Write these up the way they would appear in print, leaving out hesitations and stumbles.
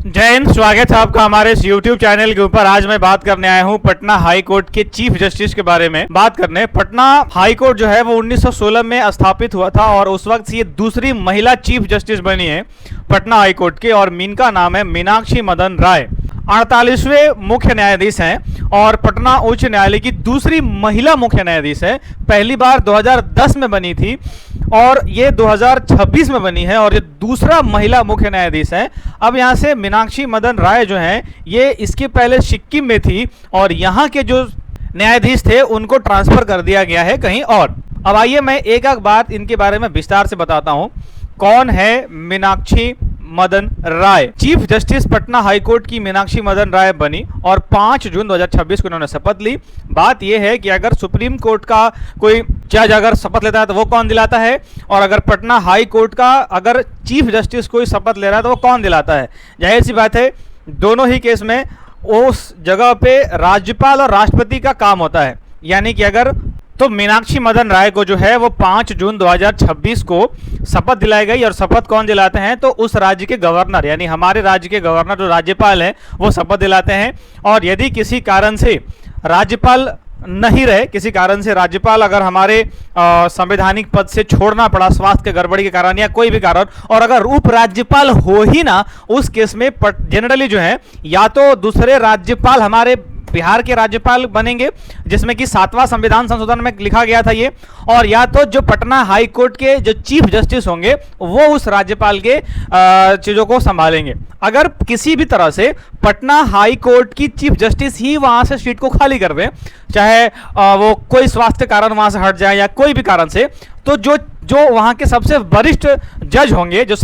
जय हिंद। स्वागत है आपका हमारे इस YouTube चैनल के ऊपर। आज मैं बात करने आया हूं पटना हाई कोर्ट के चीफ जस्टिस के बारे में बात करने। पटना हाई कोर्ट जो है वो 1916 में स्थापित हुआ था और उस वक्त ये दूसरी महिला चीफ जस्टिस बनी है पटना हाई कोर्ट के, और इनका नाम है मीनाक्षी मदन राय। 48वें मुख्य न्यायाधीश हैं और पटना उच्च न्यायालय की दूसरी महिला मुख्य न्यायाधीश है। पहली बार 2010 में बनी थी और ये 2026 में बनी है और ये दूसरा महिला मुख्य न्यायाधीश है। अब यहाँ से मीनाक्षी मदन राय जो हैं ये इसके पहले सिक्किम में थी और यहाँ के जो न्यायाधीश थे उनको ट्रांसफर कर दिया गया है कहीं और। अब आइए मैं एक एक बात इनके बारे में विस्तार से बताता हूँ। कौन है Meenakshi Madan Rai? Chief justice Patna high court की मीनाक्षी मदन राय बनी और 5 जून 2026 को उन्होंने शपथ ली। बात यह है कि अगर सुप्रीम कोर्ट का कोई जज अगर शपथ लेता है तो वो कौन दिलाता है, और अगर पटना हाई कोर्ट का अगर चीफ जस्टिस कोई शपथ ले रहा है तो वो कौन दिलाता है। जाहिर सी बात है दोनों ही केस में उस जगह पे राज्यपाल और राष्ट्रपति का काम होता है। यानी कि अगर तो मीनाक्षी मदन राय को जो है वो 5 जून 2026 को शपथ दिलाई गई, और शपथ कौन दिलाते हैं तो उस राज्य के गवर्नर, यानी हमारे राज्य के गवर्नर जो राज्यपाल हैं वो शपथ दिलाते हैं। और यदि किसी कारण से राज्यपाल नहीं रहे, किसी कारण से राज्यपाल अगर हमारे संवैधानिक पद से छोड़ना पड़ा स्वास्थ्य के गड़बड़ी के कारण या कोई भी कारण, और अगर उप राज्यपाल हो ही ना, उस केस में जनरली जो है या तो दूसरे राज्यपाल हमारे बिहार के राज्यपाल बनेंगे, जिसमें कि 7वां संविधान संशोधन में लिखा गया था ये, और या तो जो पटना हाई कोर्ट के जो चीफ जस्टिस होंगे वो उस राज्यपाल के चीजों को संभालेंगे। अगर किसी भी तरह से पटना हाई कोर्ट की चीफ जस्टिस ही वहां से सीट को खाली कर दे, चाहे वो कोई स्वास्थ्य कारण वहां से हट जाए या कोई भी कारण से, तो जो वहां के सबसे वरिष्ठ जज होंगे, जो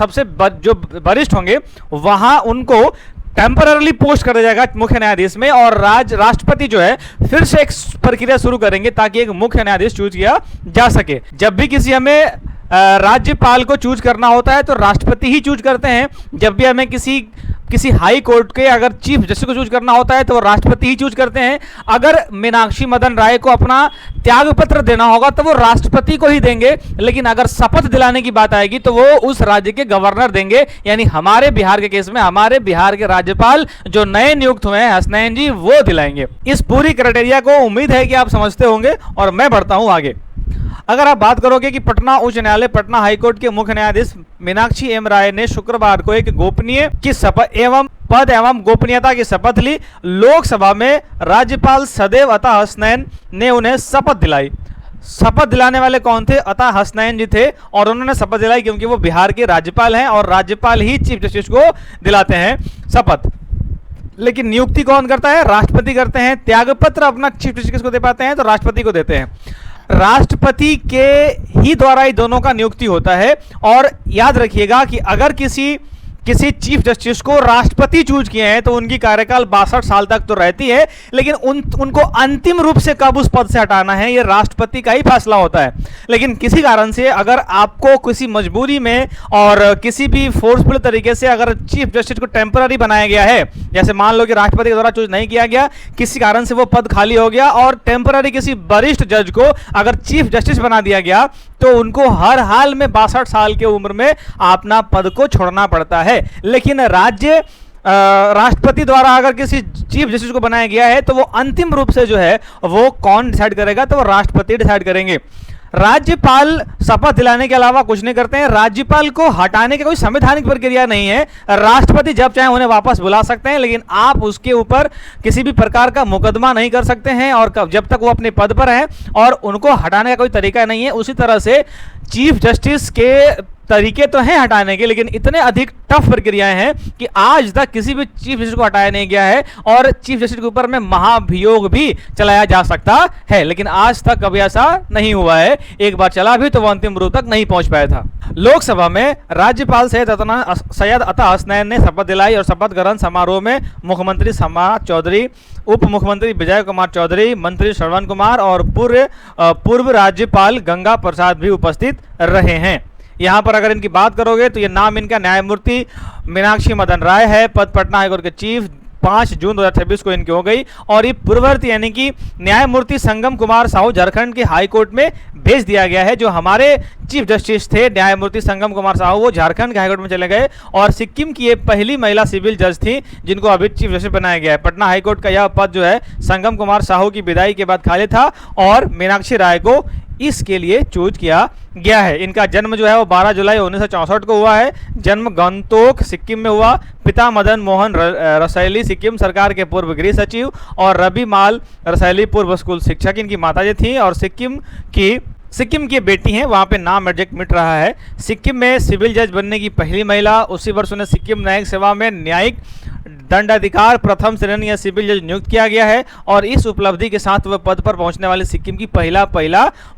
वरिष्ठ होंगे, वहां उनको टेम्पररी पोस्ट कर दिया जाएगा मुख्य न्यायाधीश में, और राष्ट्रपति जो है फिर से एक प्रक्रिया शुरू करेंगे ताकि एक मुख्य न्यायाधीश चूज किया जा सके। जब भी किसी हमें राज्यपाल को चूज करना होता है तो राष्ट्रपति ही चूज करते हैं। जब भी हमें किसी हाई कोर्ट के अगर चीफ जस्टिस को चूज करना होता है तो राष्ट्रपति ही चूज करते हैं। अगर मीनाक्षी मदन राय को अपना त्याग पत्र देना होगा तो वो राष्ट्रपति को ही देंगे, लेकिन अगर शपथ दिलाने की बात आएगी तो वो उस राज्य के गवर्नर देंगे। यानी हमारे बिहार के केस में हमारे बिहार के राज्यपाल जो नए नियुक्त हुए हैं हसनैन जी, वो दिलाएंगे। इस पूरी क्राइटेरिया को उम्मीद है कि आप समझते होंगे और मैं बढ़ता हूं आगे। अगर आप बात करोगे कि पटना उच्च न्यायालय पटना हाईकोर्ट के मुख्य न्यायाधीश मीनाक्षी एम राय ने शुक्रवार को एक गोपनीय की शपथ एवं गोपनीयता की शपथ ली। लोकसभा में राज्यपाल सदैव अता हसनैन ने उन्हें शपथ दिलाई। शपथ दिलाने वाले कौन थे? अता हसनैन जी थे, और उन्होंने शपथ दिलाई क्योंकि वो बिहार के राज्यपाल हैं और राज्यपाल ही चीफ जस्टिस को दिलाते हैं शपथ। लेकिन नियुक्ति कौन करता है? राष्ट्रपति करते हैं। त्यागपत्र अपना चीफ जस्टिस को दे पाते हैं तो राष्ट्रपति को देते हैं। राष्ट्रपति के ही द्वारा ही दोनों का नियुक्ति होता है। और याद रखिएगा कि अगर किसी चीफ जस्टिस को राष्ट्रपति चूज किए हैं तो उनकी कार्यकाल 62 साल तक तो रहती है, लेकिन उनको अंतिम रूप से कब उस पद से हटाना है ये राष्ट्रपति का ही फैसला होता है। लेकिन किसी कारण से अगर आपको किसी मजबूरी में और किसी भी फोर्सफुल तरीके से अगर चीफ जस्टिस को टेम्पररी बनाया गया है, जैसे मान लो कि राष्ट्रपति के द्वारा चूज नहीं किया गया, किसी कारण से वो पद खाली हो गया और टेम्पररी किसी वरिष्ठ जज को अगर चीफ जस्टिस बना दिया गया, तो उनको हर हाल में 62 साल की उम्र में अपना पद को छोड़ना पड़ता है। लेकिन राष्ट्रपति द्वारा अगर किसी चीफ जस्टिस को बनाया गया है तो वो अंतिम रूप से जो है वो कौन डिसाइड करेगा, तो वो राष्ट्रपति डिसाइड करेंगे। राज्यपाल शपथ दिलाने के अलावा कुछ नहीं करते हैं। राज्यपाल को हटाने की कोई संवैधानिक प्रक्रिया नहीं है। राष्ट्रपति जब चाहे उन्हें वापस बुला सकते हैं, लेकिन आप उसके ऊपर किसी भी प्रकार का मुकदमा नहीं कर सकते हैं, और जब तक वो अपने पद पर हैं, और उनको हटाने का कोई तरीका नहीं है। उसी तरह से चीफ जस्टिस के तरीके तो हैं हटाने के, लेकिन इतने अधिक टफ प्रक्रियाएं हैं कि आज तक किसी भी चीफ जस्टिस को हटाया नहीं गया है, और चीफ जस्टिस के ऊपर में महाभियोग भी चलाया जा सकता है, लेकिन आज तक कभी ऐसा नहीं हुआ है। एक बार चला भी तो वो अंतिम रूप तक नहीं पहुंच पाया था। लोकसभा में राज्यपाल सैयद अता हसनैन ने शपथ दिलाई, और शपथ ग्रहण समारोह में मुख्यमंत्री समाज चौधरी, उप मुख्यमंत्री विजय कुमार चौधरी, मंत्री श्रवण कुमार और पूर्व राज्यपाल गंगा प्रसाद भी उपस्थित रहे हैं। यहाँ पर अगर इनकी बात करोगे तो ये नाम इनका न्यायमूर्ति मीनाक्षी मदन राय है। पद पटना हाईकोर्ट के चीफ 5 जून 2026 को इनकी हो गई और ये पूर्ववर्ती यानी कि न्यायमूर्ति संगम कुमार साहू झारखंड के हाई कोर्ट में भेज दिया गया है। जो हमारे चीफ जस्टिस थे न्यायमूर्ति संगम कुमार साहू, वो झारखंड के हाईकोर्ट में चले गए और सिक्किम की ये पहली महिला सिविल जज थी जिनको अभी चीफ जस्टिस बनाया गया है। पटना हाईकोर्ट का यह पद जो है संगम कुमार साहू की विदाई के बाद खाली था और मीनाक्षी राय को इसके लिए चूज किया गया है। इनका जन्म जो है वो 12 जुलाई 1964 को हुआ है। जन्म गंगटोक सिक्किम में हुआ। पिता मदन मोहन रसैली सिक्किम सरकार के पूर्व गृह सचिव और रवि माल रसैली पूर्व स्कूल शिक्षक इनकी माताजी थी और सिक्किम की बेटी हैं, वहाँ पे नाम एडजेक्ट मिट रहा है। सिक्किम में सिविल जज बनने की पहली महिला। उसी वर्ष उन्हें सिक्किम न्यायिक सेवा में न्यायिक दंडाधिकार प्रथम श्रेणी या सिविल जज नियुक्त किया गया है और इस उपलब्धि के साथ वह पद पर पहुंचने वाली सिक्किम की पहला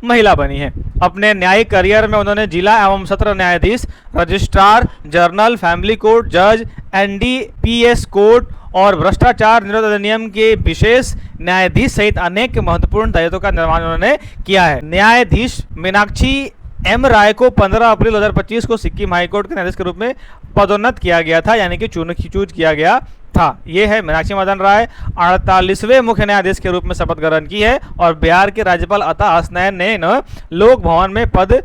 महिला बनी है। अपने न्यायिक करियर में उन्होंने जिला एवं सत्र न्यायाधीश, रजिस्ट्रार जनरल, फैमिली कोर्ट जज, NDPS कोर्ट और भ्रष्टाचार निरोध अधिनियम के विशेष न्यायाधीश सहित अनेक महत्वपूर्ण दायित्वों का निर्वहन उन्होंने किया है। न्यायाधीश मीनाक्षी M राय को 15 अप्रैल 2025 को सिक्किम हाईकोर्ट के न्यायाधीश के रूप में पदोन्नत किया गया था, यानी कि चूज किया गया था। ये है मीनाक्षी मदन राय 48वें मुख्य न्यायाधीश के रूप में शपथ ग्रहण की है और बिहार के राज्यपाल अता हसनैन ने लोक भवन में पद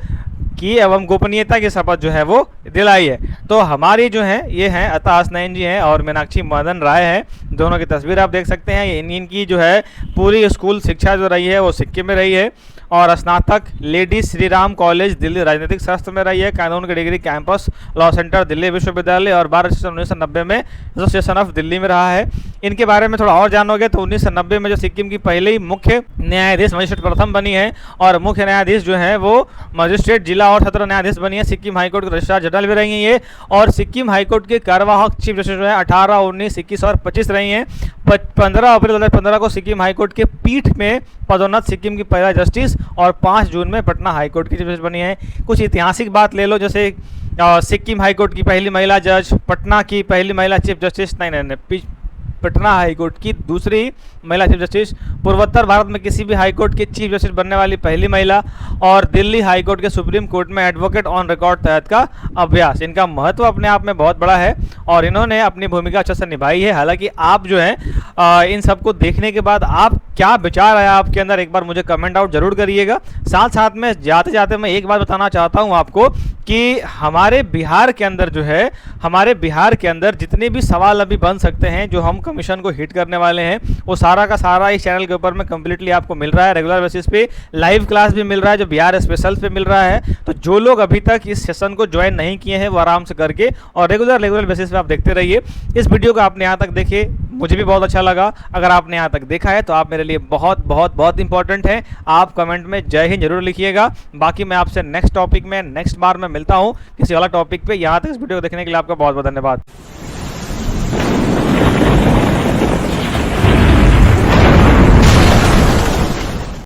की एवं गोपनीयता की शपथ जो है वो दिलाई है। तो हमारी जो है ये हैं अता हसनैन जी हैं और मीनाक्षी मदन राय हैं। दोनों की तस्वीर आप देख सकते हैं। इनकी जो है पूरी स्कूल शिक्षा जो रही है वो सिक्किम में रही है और स्नातक लेडी श्री राम कॉलेज दिल्ली राजनीतिक शास्त्र में रही है। कानून की degree campus law centre Delhi विश्वविद्यालय और बार 1990 में एसोसिएशन ऑफ दिल्ली में रहा है। इनके बारे में थोड़ा और जानोगे तो 1990 में जो सिक्किम की पहली मुख्य न्यायाधीश मजिस्ट्रेट प्रथम बनी है और मुख्य न्यायाधीश जो है वो मजिस्ट्रेट जिला और सत्र न्यायाधीश बनी है। सिक्किम हाईकोर्ट के रजिस्ट्रार जनरल भी रही हैं ये और सिक्किम हाईकोर्ट के कार्यवाहक चीफ जस्टिस जो है 18, 19, 21 और 25 रही हैं। 15 अप्रैल 2015 को सिक्किम हाईकोर्ट के पीठ में पदोन्नत सिक्किम की पहला जस्टिस और 5 जून में पटना हाईकोर्ट की चीफ जस्टिस बनी है। कुछ ऐतिहासिक बात ले लो, जैसे सिक्किम हाईकोर्ट की पहली महिला जज, पटना की पहली महिला चीफ जस्टिस, पटना हाईकोर्ट की दूसरी महिला चीफ जस्टिस, पूर्वोत्तर भारत में किसी भी हाईकोर्ट के चीफ जस्टिस बनने वाली पहली महिला और दिल्ली हाईकोर्ट के सुप्रीम कोर्ट में एडवोकेट ऑन रिकॉर्ड तहत का अभ्यास। इनका महत्व अपने आप में बहुत बड़ा है और इन्होंने अपनी भूमिका अच्छे से निभाई है। हालांकि आप जो है इन सबको देखने के बाद आप क्या विचार आया आपके अंदर, एक बार मुझे कमेंट आउट जरूर करिएगा। साथ साथ में जाते जाते मैं एक बात बताना चाहता हूँ आपको कि हमारे बिहार के अंदर जो है, हमारे बिहार के अंदर जितने भी सवाल अभी बन सकते हैं जो हम कमीशन को हिट करने वाले हैं, वो सारा का सारा इस चैनल के ऊपर में कंप्लीटली आपको मिल रहा है। रेगुलर बेसिस पे लाइव क्लास भी मिल रहा है जो बिहार स्पेशल पे मिल रहा है। तो जो लोग अभी तक इस सेशन को ज्वाइन नहीं किए हैं वो आराम से करके और रेगुलर बेसिस पे आप देखते रहिए। इस वीडियो को आपने यहाँ तक देखे, मुझे भी बहुत अच्छा लगा। अगर आपने यहाँ तक देखा है तो आप मेरे लिए बहुत बहुत बहुत इंपॉर्टेंट हैं। आप कमेंट में जय हिंद जरूर लिखिएगा। बाकी मैं आपसे नेक्स्ट टॉपिक में नेक्स्ट बार में मिलता हूँ किसी अलग टॉपिक पे। यहाँ तक इस वीडियो को देखने के लिए आपका बहुत बहुत धन्यवाद।